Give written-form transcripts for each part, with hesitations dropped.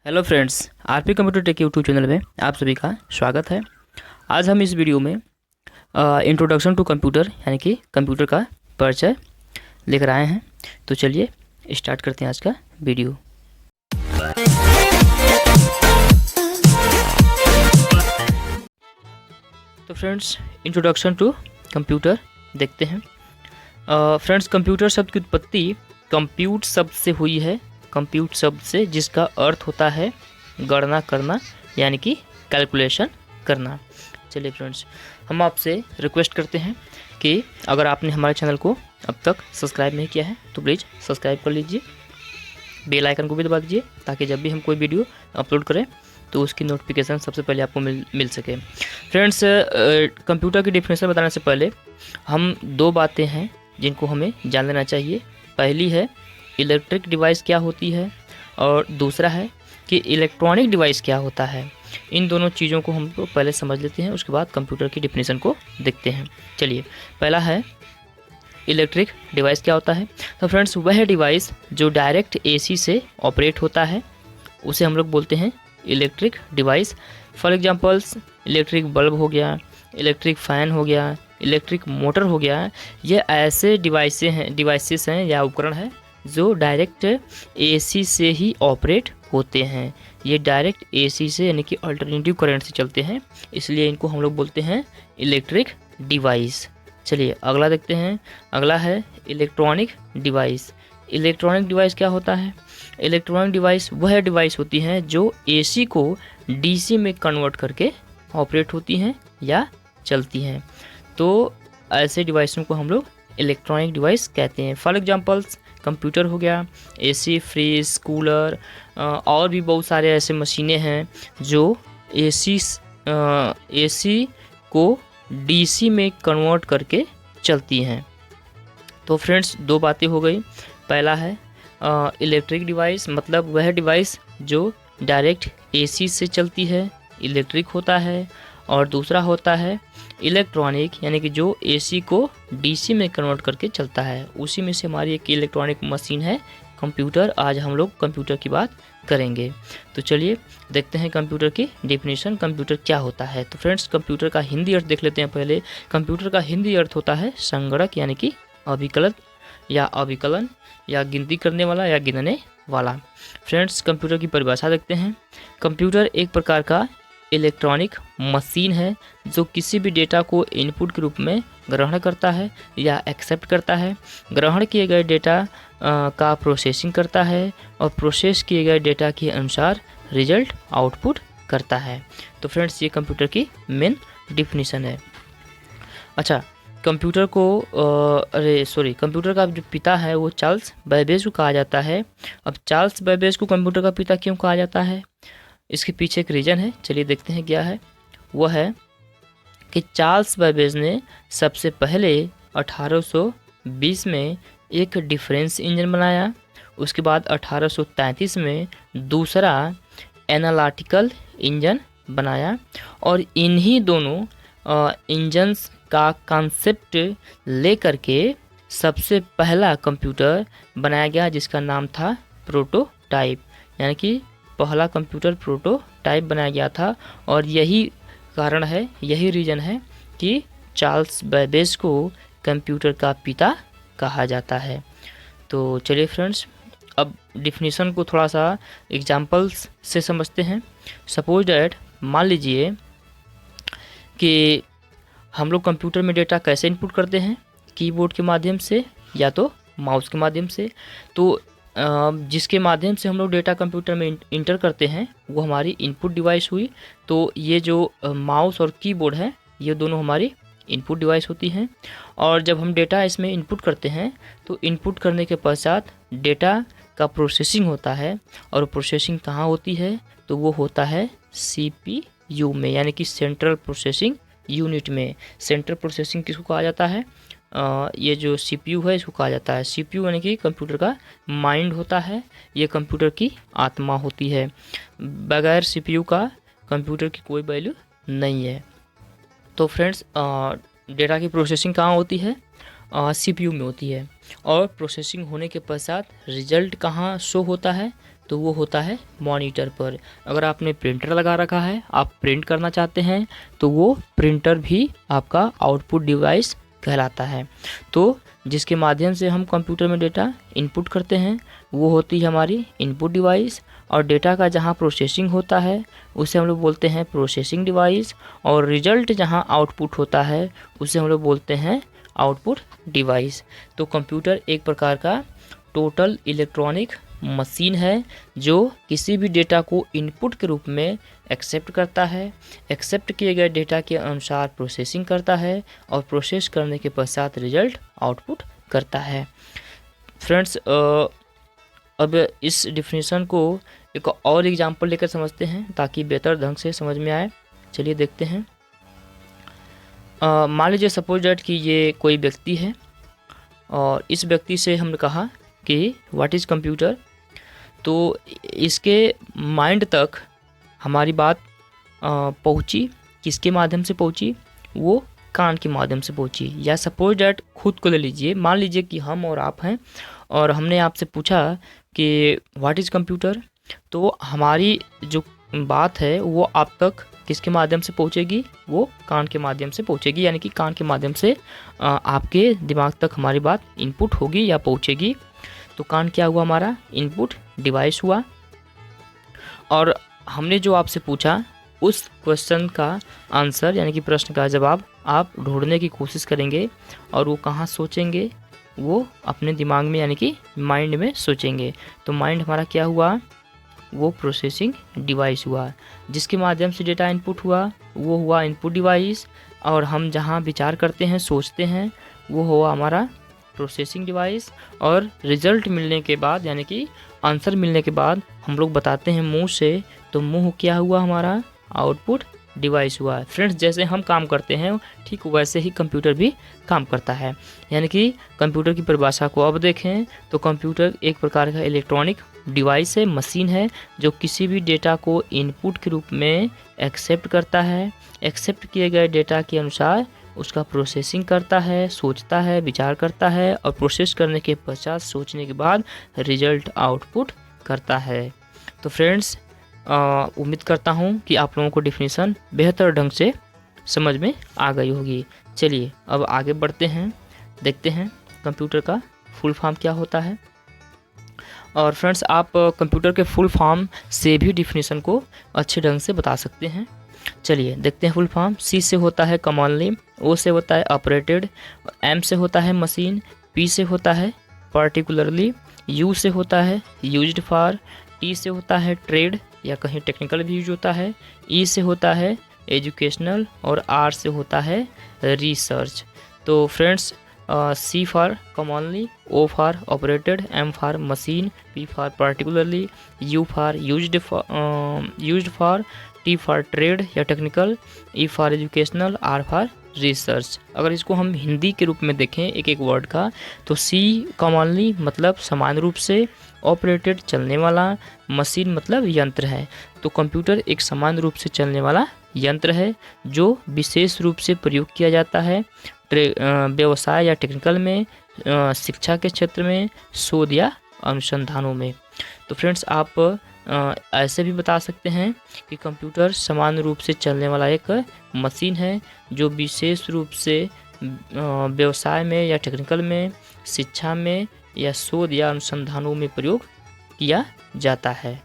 Hello friends, RP computer take YouTube channel में आप सभी का स्वागत है। आज हम इस वीडियो में इंट्रोडक्शन टू कंप्यूटर यानी कि कंप्यूटर का परिचय लेकर आए हैं। तो चलिए स्टार्ट करते हैं आज का वीडियो। तो फ्रेंड्स, इंट्रोडक्शन टू कंप्यूटर देखते हैं। फ्रेंड्स, कंप्यूटर शब्द की उत्पत्ति कंप्यूट शब्द से हुई है। कंप्यूट शब्द से, जिसका अर्थ होता है गणना करना यानी कि कैलकुलेशन करना। चलिए फ्रेंड्स, हम आपसे रिक्वेस्ट करते हैं कि अगर आपने हमारे चैनल को अब तक सब्सक्राइब नहीं किया है तो प्लीज़ सब्सक्राइब कर लीजिए, बेल आइकन को भी दबा दीजिए ताकि जब भी हम कोई वीडियो अपलोड करें तो उसकी नोटिफिकेशन सबसे पहले आपको मिल सके। फ्रेंड्स, कंप्यूटर की डेफिनेशन बताने से पहले हम दो बातें हैं जिनको हमें जान लेना चाहिए। पहली है इलेक्ट्रिक डिवाइस क्या होती है और दूसरा है कि इलेक्ट्रॉनिक डिवाइस क्या होता है। इन दोनों चीज़ों को हम लोग पहले समझ लेते हैं, उसके बाद कंप्यूटर की डेफिनेशन को देखते हैं। चलिए, पहला है इलेक्ट्रिक डिवाइस क्या होता है। तो फ्रेंड्स, वह डिवाइस जो डायरेक्ट एसी से ऑपरेट होता है उसे हम लोग बोलते हैं electric device. For examples, electric bulb हो गया, इलेक्ट्रिक फ़ैन हो गया, इलेक्ट्रिक मोटर हो गया। ये ऐसे डिवाइसेस हैं या उपकरण हैं जो डायरेक्ट एसी से ही ऑपरेट होते हैं। ये डायरेक्ट एसी से यानी कि अल्टरनेटिव करंट से चलते हैं, इसलिए इनको हम लोग बोलते हैं इलेक्ट्रिक डिवाइस। चलिए अगला देखते हैं। अगला है इलेक्ट्रॉनिक डिवाइस। इलेक्ट्रॉनिक डिवाइस क्या होता है। इलेक्ट्रॉनिक डिवाइस वह डिवाइस होती हैं जो एसी को डीसी में कन्वर्ट करके ऑपरेट होती हैं या चलती हैं। तो ऐसे डिवाइसों को हम लोग इलेक्ट्रॉनिक डिवाइस कहते हैं। फॉर एग्जांपल्स, कंप्यूटर हो गया, एसी, फ्रिज, कूलर और भी बहुत सारे ऐसे मशीनें हैं जो एसी को डीसी में कन्वर्ट करके चलती हैं। तो फ्रेंड्स, दो बातें हो गई। पहला है इलेक्ट्रिक डिवाइस, मतलब वह डिवाइस जो डायरेक्ट एसी से चलती है, इलेक्ट्रिक होता है। और दूसरा होता है इलेक्ट्रॉनिक, यानी कि जो एसी को डीसी में कन्वर्ट करके चलता है। उसी में से हमारी एक इलेक्ट्रॉनिक मशीन है कंप्यूटर। आज हम लोग कंप्यूटर की बात करेंगे। तो चलिए देखते हैं कंप्यूटर की डेफिनेशन, कंप्यूटर क्या होता है। तो फ्रेंड्स, कंप्यूटर का हिंदी अर्थ देख लेते हैं पहले। कंप्यूटर का हिंदी अर्थ होता है संगणक, यानी कि अभिकलन या गिनती करने वाला या गिनने वाला। फ्रेंड्स, कंप्यूटर की परिभाषा देखते हैं। कंप्यूटर एक प्रकार का इलेक्ट्रॉनिक मशीन है जो किसी भी डेटा को इनपुट के रूप में ग्रहण करता है या एक्सेप्ट करता है। ग्रहण किए गए डेटा का प्रोसेसिंग करता है और प्रोसेस किए गए डेटा के अनुसार रिजल्ट आउटपुट करता है। तो फ्रेंड्स, ये कंप्यूटर की मेन डिफिनीशन है। अच्छा, कंप्यूटर का जो पिता है वो चार्ल्स बेबेज को कहा जाता है। अब चार्ल्स बेबेज को कंप्यूटर का पिता क्यों कहा जाता है, इसके पीछे एक रीज़न है। चलिए देखते हैं क्या है। वह है कि चार्ल्स बेबेज ने सबसे पहले 1820 में एक डिफरेंस इंजन बनाया। उसके बाद 1833 में दूसरा एनालिटिकल इंजन बनाया और इन्हीं दोनों इंजन्स का कॉन्सेप्ट लेकर के सबसे पहला कंप्यूटर बनाया गया जिसका नाम था प्रोटोटाइप, यानी कि पहला कंप्यूटर प्रोटोटाइप बनाया गया था। और यही कारण है, यही रीज़न है कि चार्ल्स बेबेज को कंप्यूटर का पिता कहा जाता है। तो चलिए फ्रेंड्स, अब डिफिनीशन को थोड़ा सा एग्जांपल्स से समझते हैं। सपोज डैट, मान लीजिए कि हम लोग कंप्यूटर में डेटा कैसे इनपुट करते हैं, कीबोर्ड के माध्यम से या तो माउस के माध्यम से। तो जिसके माध्यम से हम लोग डेटा कंप्यूटर में इंटर करते हैं वो हमारी इनपुट डिवाइस हुई। तो ये जो माउस और कीबोर्ड है ये दोनों हमारी इनपुट डिवाइस होती हैं। और जब हम डेटा इसमें इनपुट करते हैं तो इनपुट करने के पश्चात डेटा का प्रोसेसिंग होता है। और प्रोसेसिंग कहाँ होती है, तो वो होता है CPU में, यानी कि सेंट्रल प्रोसेसिंग यूनिट में। सेंट्रल प्रोसेसिंग किसको कहा जाता है, ये जो CPU है इसको कहा जाता है। CPU यानी कि कंप्यूटर का माइंड होता है, ये कंप्यूटर की आत्मा होती है। बगैर CPU का कंप्यूटर की कोई वैल्यू नहीं है। तो फ्रेंड्स, डेटा की प्रोसेसिंग कहाँ होती है, CPU में होती है। और प्रोसेसिंग होने के पश्चात रिजल्ट कहाँ शो होता है, तो वो होता है मॉनिटर पर। अगर आपने प्रिंटर लगा रखा है, आप प्रिंट करना चाहते हैं, तो वो प्रिंटर भी आपका आउटपुट डिवाइस कहलाता है। तो जिसके माध्यम से हम कंप्यूटर में डेटा इनपुट करते हैं वो होती है हमारी इनपुट डिवाइस, और डेटा का जहाँ प्रोसेसिंग होता है उसे हम लोग बोलते हैं प्रोसेसिंग डिवाइस, और रिजल्ट जहाँ आउटपुट होता है उसे हम लोग बोलते हैं आउटपुट डिवाइस। तो कंप्यूटर एक प्रकार का टोटल इलेक्ट्रॉनिक मशीन है जो किसी भी डेटा को इनपुट के रूप में एक्सेप्ट करता है, एक्सेप्ट किए गए डेटा के अनुसार प्रोसेसिंग करता है, और प्रोसेस करने के पश्चात रिजल्ट आउटपुट करता है। फ्रेंड्स, अब इस डिफिनीशन को एक और एग्जांपल लेकर समझते हैं ताकि बेहतर ढंग से समझ में आए। चलिए देखते हैं। मान लीजिए सपोज डेट कि ये कोई व्यक्ति है, और इस व्यक्ति से हमने कहा कि व्हाट इज़ कंप्यूटर, तो इसके माइंड तक हमारी बात पहुंची। किसके माध्यम से पहुंची? वो कान के माध्यम से पहुंची। या सपोज डैट खुद को ले लीजिए, मान लीजिए कि हम और आप हैं, और हमने आपसे पूछा कि व्हाट इज़ कंप्यूटर, तो हमारी जो बात है वो आप तक किसके माध्यम से पहुंचेगी? वो कान के माध्यम से पहुंचेगी, यानी कि कान के माध्यम से आपके दिमाग तक हमारी बात इनपुट होगी या पहुंचेगी। तो कान क्या हुआ? हमारा इनपुट डिवाइस हुआ। और हमने जो आपसे पूछा उस क्वेश्चन का आंसर यानी कि प्रश्न का जवाब आप ढूंढने की कोशिश करेंगे, और वो कहाँ सोचेंगे? वो अपने दिमाग में यानी कि माइंड में सोचेंगे। तो माइंड हमारा क्या हुआ? वो प्रोसेसिंग डिवाइस हुआ। जिसके माध्यम से डेटा इनपुट हुआ वो हुआ इनपुट डिवाइस, और हम जहाँ विचार करते हैं, सोचते हैं, वो हुआ हमारा प्रोसेसिंग डिवाइस। और रिजल्ट मिलने के बाद यानी कि आंसर मिलने के बाद हम लोग बताते हैं मुंह से, तो मुंह क्या हुआ? हमारा आउटपुट डिवाइस हुआ। फ्रेंड्स, जैसे हम काम करते हैं ठीक वैसे ही कंप्यूटर भी काम करता है। यानी कि कंप्यूटर की परिभाषा को अब देखें तो कंप्यूटर एक प्रकार का इलेक्ट्रॉनिक डिवाइस है, मशीन है, जो किसी भी डेटा को इनपुट के रूप में एक्सेप्ट करता है, एक्सेप्ट किए गए डेटा के अनुसार उसका प्रोसेसिंग करता है, सोचता है, विचार करता है, और प्रोसेस करने के पश्चात सोचने के बाद रिजल्ट आउटपुट करता है। तो फ्रेंड्स, उम्मीद करता हूँ कि आप लोगों को डिफिनीशन बेहतर ढंग से समझ में आ गई होगी। चलिए अब आगे बढ़ते हैं, देखते हैं कंप्यूटर का फुल फॉर्म क्या होता है। और फ्रेंड्स, आप कंप्यूटर के फुल फॉर्म से भी डिफिनीशन को अच्छे ढंग से बता सकते हैं। चलिए देखते हैं फुल फॉर्म। सी से होता है कॉमनली, ओ से होता है ऑपरेटेड, एम से होता है मशीन, पी से होता है पार्टिकुलरली, यू से होता है यूज्ड फॉर, टी से होता है ट्रेड या कहीं टेक्निकल भी यूज होता है, ई से होता है एजुकेशनल, और आर से होता है रिसर्च। तो friends, C for commonly, O for operated, M for machine, P for particularly, U for used for, T for trade या technical, E for educational, R for research. अगर इसको हम हिंदी के रूप में देखें एक एक वर्ड का, तो सी कॉमनली मतलब समान रूप से, ऑपरेटेड चलने वाला, मशीन मतलब यंत्र है। तो कंप्यूटर एक समान रूप से चलने वाला यंत्र है जो विशेष रूप से प्रयोग किया जाता है व्यवसाय या टेक्निकल में, शिक्षा के क्षेत्र में, शोध या अनुसंधानों में। तो फ्रेंड्स, आप ऐसे भी बता सकते हैं कि कंप्यूटर समान रूप से चलने वाला एक मशीन है जो विशेष रूप से व्यवसाय में या टेक्निकल में, शिक्षा में या शोध या अनुसंधानों में प्रयोग किया जाता है।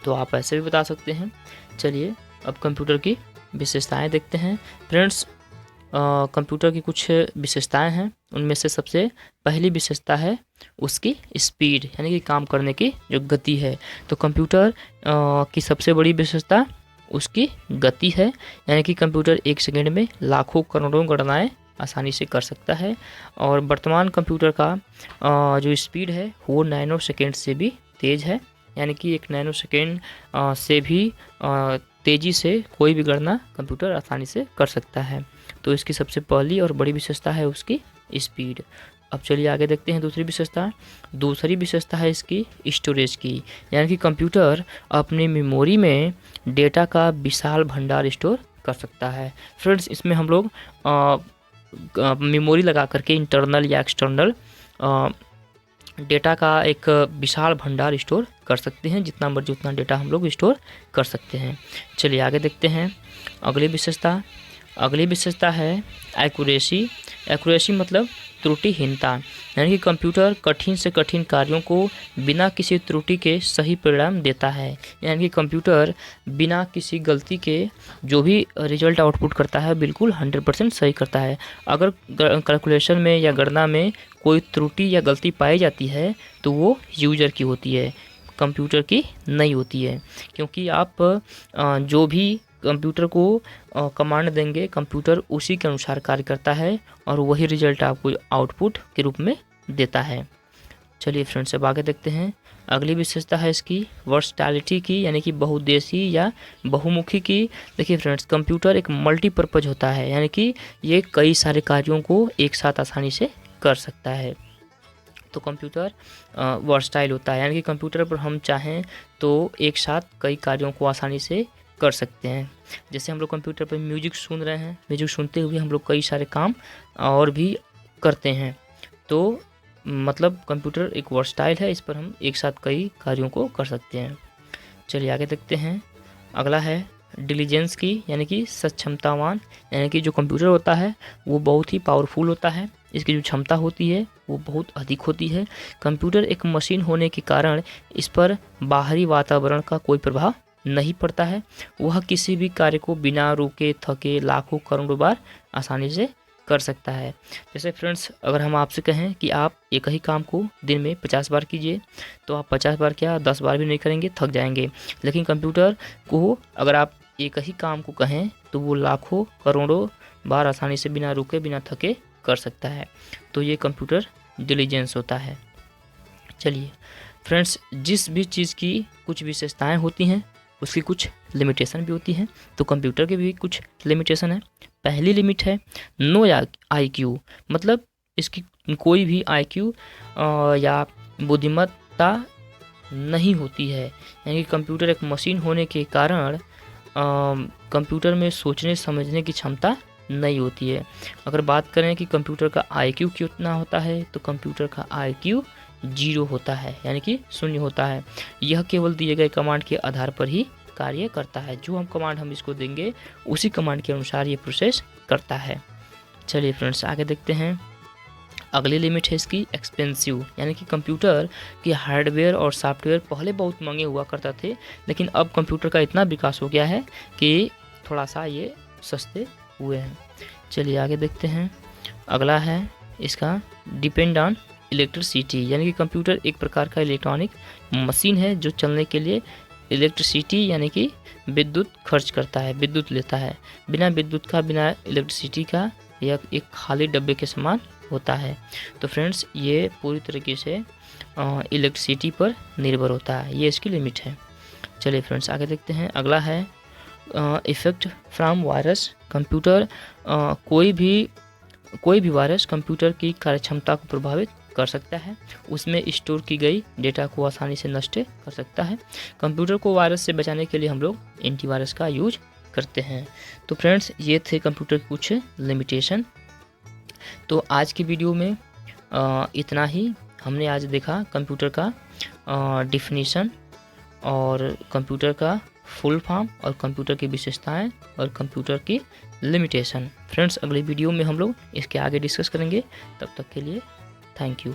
तो आप ऐसे भी बता सकते हैं। चलिए अब कंप्यूटर की विशेषताएं देखते हैं। फ्रेंड्स, कंप्यूटर की कुछ विशेषताएं हैं, उनमें से सबसे पहली विशेषता है उसकी स्पीड यानी कि काम करने की जो गति है। तो कंप्यूटर की सबसे बड़ी विशेषता उसकी गति है, यानी कि कंप्यूटर एक सेकंड में लाखों करोड़ों गणनाएं आसानी से कर सकता है। और वर्तमान कंप्यूटर का जो स्पीड है वो नैनो सेकेंड से भी तेज़ है, यानी कि एक नैनो सेकेंड से भी तेज़ी से कोई भी गणना कंप्यूटर आसानी से कर सकता है। तो इसकी सबसे पहली और बड़ी विशेषता है उसकी स्पीड। अब चलिए आगे देखते हैं दूसरी विशेषता। दूसरी विशेषता है इसकी स्टोरेज की, यानी कि कंप्यूटर अपनी मेमोरी में डेटा का विशाल भंडार स्टोर कर सकता है। फ्रेंड्स, इसमें हम लोग मेमोरी लगा करके इंटरनल या एक्सटर्नल डेटा का एक विशाल भंडार स्टोर कर सकते हैं, जितना मर्जी उतना डेटा हम लोग स्टोर कर सकते हैं। चलिए आगे देखते हैं अगली विशेषता है एक्यूरेसी। एक्यूरेसी मतलब त्रुटिहीनता, यानी कि कंप्यूटर कठिन से कठिन कार्यों को बिना किसी त्रुटि के सही परिणाम देता है। यानी कि कंप्यूटर बिना किसी गलती के जो भी रिजल्ट आउटपुट करता है बिल्कुल 100% सही करता है। अगर कैलकुलेशन में या गणना में कोई त्रुटि या गलती पाई जाती है तो वो यूजर की होती है, कंप्यूटर की नहीं होती है। क्योंकि आप जो भी कंप्यूटर को कमांड देंगे, कंप्यूटर उसी के अनुसार कार्य करता है और वही रिजल्ट आपको आउटपुट के रूप में देता है। चलिए फ्रेंड्स अब आगे देखते हैं। अगली विशेषता है इसकी वर्सटैलिटी की, यानी कि बहुउद्देशीय या बहुमुखी की। देखिए फ्रेंड्स, कंप्यूटर एक मल्टीपर्पज़ होता है, यानी कि ये कई सारे कार्यों को एक साथ आसानी से कर सकता है। तो कंप्यूटर वर्सटाइल होता है, यानी कि कंप्यूटर पर हम चाहें तो एक साथ कई कार्यों को आसानी से कर सकते हैं। जैसे हम लोग कंप्यूटर पर म्यूजिक सुन रहे हैं, म्यूजिक सुनते हुए हम लोग कई सारे काम और भी करते हैं। तो मतलब कंप्यूटर एक वर्सटाइल है, इस पर हम एक साथ कई कार्यों को कर सकते हैं। चलिए आगे देखते हैं। अगला है डिलीजेंस की, यानी कि सक्षमतावान, यानी कि जो कंप्यूटर होता है वो बहुत ही पावरफुल होता है, इसकी जो क्षमता होती है वो बहुत अधिक होती है। कंप्यूटर एक मशीन होने के कारण इस पर बाहरी वातावरण का कोई प्रभाव नहीं पड़ता है। वह किसी भी कार्य को बिना रुके थके लाखों करोड़ों बार आसानी से कर सकता है। जैसे फ्रेंड्स, अगर हम आपसे कहें कि आप एक ही काम को दिन में 50 बार कीजिए, तो आप 50 बार क्या 10 बार भी नहीं करेंगे, थक जाएंगे। लेकिन कंप्यूटर को अगर आप एक ही काम को कहें तो वो लाखों करोड़ों बार आसानी से बिना रुके बिना थके कर सकता है। तो ये कंप्यूटर डिलीजेंस होता है। चलिए फ्रेंड्स, जिस भी चीज़ की कुछ विशेषताएं होती हैं उसकी कुछ लिमिटेशन भी होती है, तो कंप्यूटर के भी कुछ लिमिटेशन है। पहली लिमिट है नो IQ, मतलब इसकी कोई भी IQ या बुद्धिमत्ता नहीं होती है। यानी कि कंप्यूटर एक मशीन होने के कारण कंप्यूटर में सोचने समझने की क्षमता नहीं होती है। अगर बात करें कि कंप्यूटर का IQ कितना होता है, तो कंप्यूटर का IQ 0 होता है, यानी कि 0 होता है। यह केवल दिए गए कमांड के आधार पर ही कार्य करता है। जो हम कमांड हम इसको देंगे उसी कमांड के अनुसार ये प्रोसेस करता है। चलिए फ्रेंड्स आगे देखते हैं। अगली लिमिट है इसकी एक्सपेंसिव, यानी कि कंप्यूटर के हार्डवेयर और सॉफ्टवेयर पहले बहुत महंगे हुआ करते थे, लेकिन अब कंप्यूटर का इतना विकास हो गया है कि थोड़ा सा ये सस्ते हुए हैं। चलिए आगे देखते हैं। अगला है इसका डिपेंड ऑन इलेक्ट्रिसिटी, यानी कि कंप्यूटर एक प्रकार का इलेक्ट्रॉनिक मशीन है जो चलने के लिए इलेक्ट्रिसिटी यानी कि विद्युत खर्च करता है, विद्युत लेता है। बिना विद्युत का, बिना इलेक्ट्रिसिटी का यह एक खाली डब्बे के समान होता है। तो फ्रेंड्स, ये पूरी तरीके से इलेक्ट्रिसिटी पर निर्भर होता है, ये इसकी लिमिट है। चलिए फ्रेंड्स आगे देखते हैं। अगला है इफेक्ट फ्रॉम वायरस। कंप्यूटर कोई भी वायरस कंप्यूटर की कार्यक्षमता को प्रभावित कर सकता है, उसमें स्टोर की गई डेटा को आसानी से नष्ट कर सकता है। कंप्यूटर को वायरस से बचाने के लिए हम लोग एंटीवायरस का यूज करते हैं। तो फ्रेंड्स, ये थे कंप्यूटर के कुछ लिमिटेशन। तो आज की वीडियो में इतना ही। हमने आज देखा कंप्यूटर का डिफिनीशन और कंप्यूटर का फुल फॉर्म और कंप्यूटर की विशेषताएं और कंप्यूटर की लिमिटेशन। फ्रेंड्स, अगली वीडियो में हम लोग इसके आगे डिस्कस करेंगे। तब तक के लिए थैंक यू।